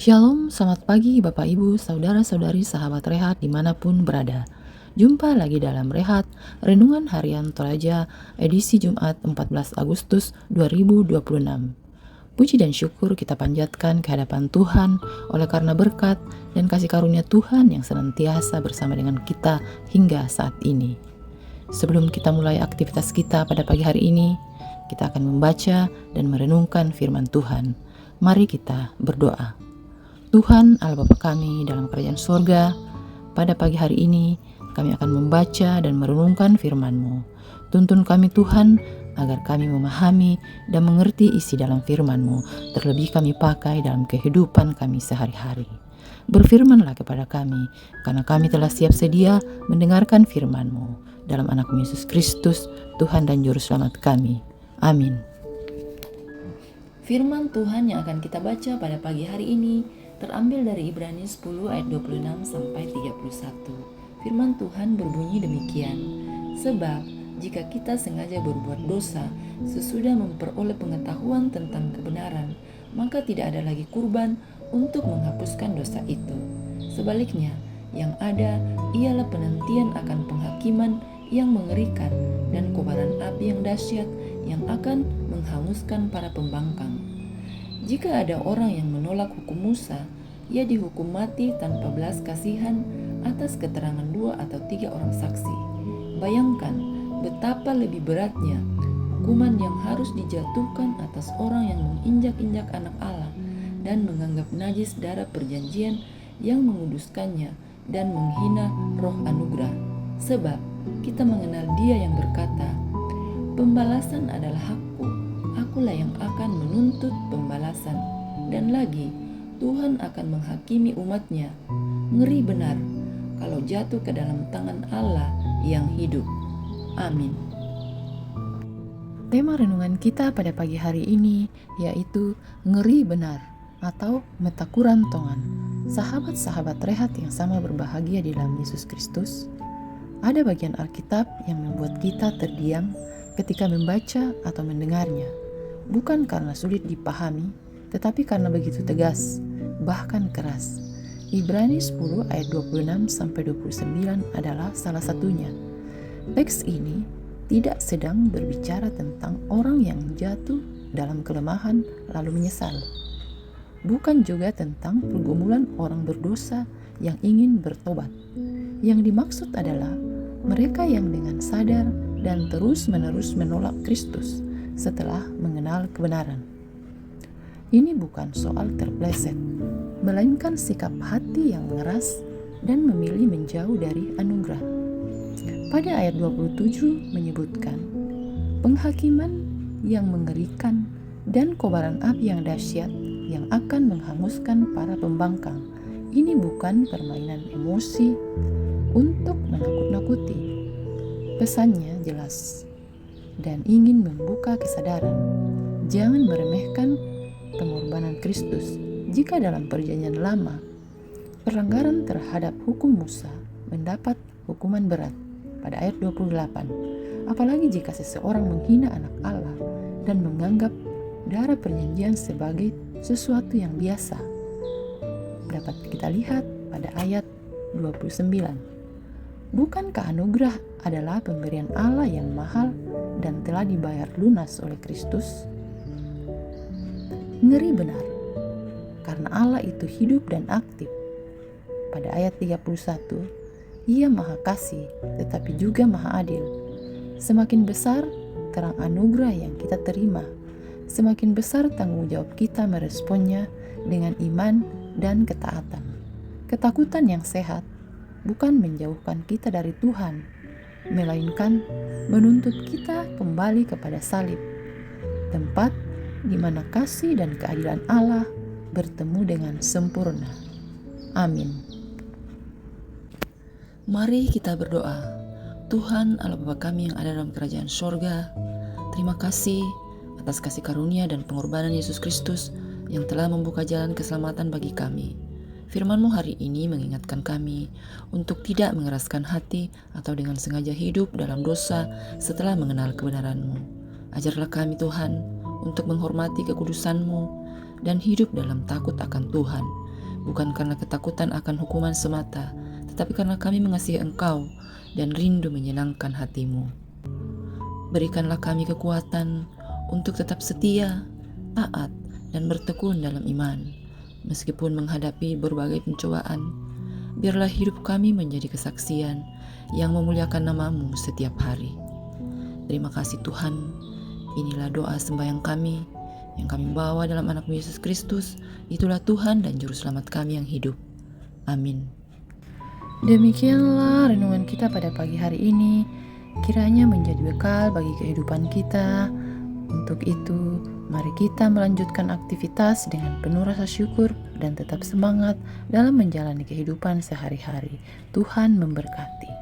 Shalom, selamat pagi Bapak Ibu, Saudara-saudari, sahabat Rehat dimanapun berada. Jumpa lagi dalam Rehat, Renungan Harian Toraja, edisi Jumat 14 Agustus 2026. Puji dan syukur kita panjatkan ke hadapan Tuhan oleh karena berkat dan kasih karunia Tuhan yang senantiasa bersama dengan kita hingga saat ini. Sebelum kita mulai aktivitas kita pada pagi hari ini, kita akan membaca dan merenungkan firman Tuhan. Mari kita berdoa. Tuhan Allah Bapa kami dalam kerajaan sorga, pada pagi hari ini kami akan membaca dan merenungkan firman-Mu. Tuntun kami Tuhan, agar kami memahami dan mengerti isi dalam firman-Mu, terlebih kami pakai dalam kehidupan kami sehari-hari. Berfirmanlah kepada kami, karena kami telah siap sedia mendengarkan firman-Mu. Dalam anak-Mu Yesus Kristus, Tuhan dan Juru Selamat kami. Amin. Firman Tuhan yang akan kita baca pada pagi hari ini terambil dari Ibrani 10 ayat 26 sampai 31. Firman Tuhan berbunyi demikian. Sebab jika kita sengaja berbuat dosa sesudah memperoleh pengetahuan tentang kebenaran, maka tidak ada lagi kurban untuk menghapuskan dosa itu. Sebaliknya, yang ada ialah penantian akan penghakiman yang mengerikan dan kobaran api yang dahsyat yang akan menghanguskan para pembangkang. Jika ada orang yang menolak hukum Musa, ia dihukum mati tanpa belas kasihan atas keterangan 2 atau 3 orang saksi. Bayangkan betapa lebih beratnya hukuman yang harus dijatuhkan atas orang yang menginjak-injak anak Allah dan menganggap najis darah perjanjian yang menguduskannya dan menghina roh anugerah. Sebab kita mengenal Dia yang berkata, "Pembalasan adalah hakku, akulah yang akan menuntut pembalasan." Dan lagi, Tuhan akan menghakimi umatnya. Ngeri benar kalau jatuh ke dalam tangan Allah yang hidup. Amin. Tema renungan kita pada pagi hari ini yaitu ngeri benar atau metakurantongan. Sahabat-sahabat Rehat yang sama berbahagia di dalam Yesus Kristus, ada bagian Alkitab yang membuat kita terdiam ketika membaca atau mendengarnya. Bukan karena sulit dipahami, tetapi karena begitu tegas, bahkan keras. Ibrani 10 ayat 26 sampai 29 adalah salah satunya. Teks ini tidak sedang berbicara tentang orang yang jatuh dalam kelemahan lalu menyesal. Bukan juga tentang pergumulan orang berdosa yang ingin bertobat. Yang dimaksud adalah mereka yang dengan sadar dan terus-menerus menolak Kristus setelah mengenal kebenaran. Ini bukan soal terpleset, melainkan sikap hati yang mengeras dan memilih menjauh dari anugerah. Pada ayat 27 menyebutkan, penghakiman yang mengerikan dan kobaran api yang dahsyat yang akan menghanguskan para pembangkang. Ini bukan permainan emosi untuk menakut-nakuti. Pesannya jelas dan ingin membuka kesadaran. Jangan meremehkan pengorbanan Kristus. Jika dalam perjanjian lama, pelanggaran terhadap hukum Musa mendapat hukuman berat pada ayat 28. Apalagi jika seseorang menghina anak Allah dan menganggap darah perjanjian sebagai sesuatu yang biasa. Dapat kita lihat pada ayat 29. Bukankah anugerah adalah pemberian Allah yang mahal dan telah dibayar lunas oleh Kristus? Ngeri benar, karena Allah itu hidup dan aktif. Pada ayat 31, Ia Maha Kasih, tetapi juga Maha Adil. Semakin besar terang anugerah yang kita terima, semakin besar tanggung jawab kita meresponnya dengan iman dan ketaatan. Ketakutan yang sehat bukan menjauhkan kita dari Tuhan, melainkan menuntut kita kembali kepada salib, tempat di mana kasih dan keadilan Allah bertemu dengan sempurna. Amin. Mari kita berdoa. Tuhan Allah Bapa kami yang ada dalam kerajaan sorga, terima kasih atas kasih karunia dan pengorbanan Yesus Kristus yang telah membuka jalan keselamatan bagi kami. Firman-Mu hari ini mengingatkan kami untuk tidak mengeraskan hati atau dengan sengaja hidup dalam dosa setelah mengenal kebenaran-Mu. Ajarlah kami Tuhan untuk menghormati kekudusan-Mu dan hidup dalam takut akan Tuhan. bukan karena ketakutan akan hukuman semata, tetapi karena kami mengasihi Engkau dan rindu menyenangkan hati-Mu. Berikanlah kami kekuatan untuk tetap setia, taat, dan bertekun dalam iman, meskipun menghadapi berbagai pencobaan. Biarlah hidup kami menjadi kesaksian yang memuliakan nama-Mu setiap hari. Terima kasih Tuhan. Inilah doa sembahyang kami yang kami bawa dalam anak Yesus Kristus. Itulah Tuhan dan Juru Selamat kami yang hidup. Amin. Demikianlah renungan kita pada pagi hari ini. Kiranya menjadi bekal bagi kehidupan kita. Untuk itu, mari kita melanjutkan aktivitas dengan penuh rasa syukur dan tetap semangat dalam menjalani kehidupan sehari-hari. Tuhan memberkati.